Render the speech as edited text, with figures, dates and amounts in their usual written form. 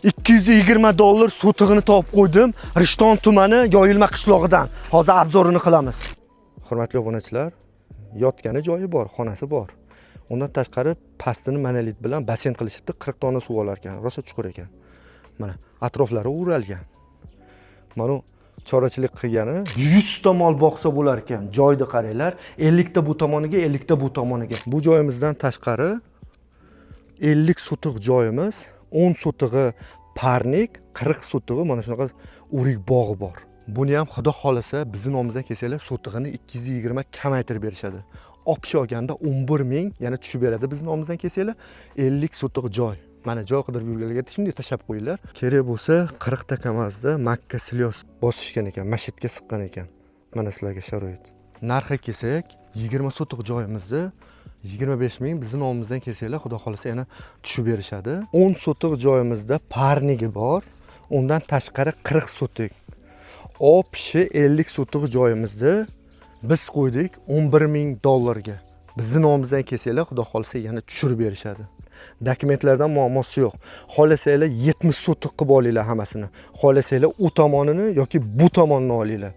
$220 sotig'ini topib qo'ydim. Rishton tumani Yoyilma qishlog'idan. Hozir obzorini qilamiz. Hurmatli obunachilar, yotgani joyi bor, xonasi bor. Undan tashqari pastini monolit bilan basen qilishibdi, 40 dona suv olar ekan. Rosa chuqur ekan. Mana atroflari o'ralgan. Mana chorvachilik qilgani 100 ta mol boqsa bo'lar ekan. Joyni qaranglar, 50 ta bu tomoniga, 50 ta bu tomoniga. Bu joyimizdan tashqari 50 sotiq joyimiz, 10 sotig'i parnik, 40 sotig'i mana shunaqa o'rik bog'i bor. Buni ham xudo xolasa bizning nomimizdan kelsalar sotig'ini 220 kamaytirib berishadi. Opshi olganda 11 ming yana tushib beradi bizning nomimizdan kelsalar 50 sotiq joy. Mana joy qidirib yurganlarga shunday tashab qo'yinglar. Kerak bo'lsa 40 ta kamazda makka slyos bosishgan ekan, mashitga siqqan ekan. Mana sizlarga sharoit. Narxi kelsak, 20 sotiq joyimizda 25 ming bizning nomimizdan kelsanglar, xudo xolasa yana tushib berishadi. 10 sotiq joyimizda parnigi bor. Undan tashqari 40 sotiq. Opshi 50 sotiq joyimizda biz qo'ydik $11,000 ga. Bizning nomimizdan kelsanglar, xudo xolasa yana tushirib berishadi. Dokumentlardan muammosi yo'q. Xohlasanglar 70 sotiq qilib olinglar hammasini. Xohlasanglar u tomonini yoki bu tomonini olinglar.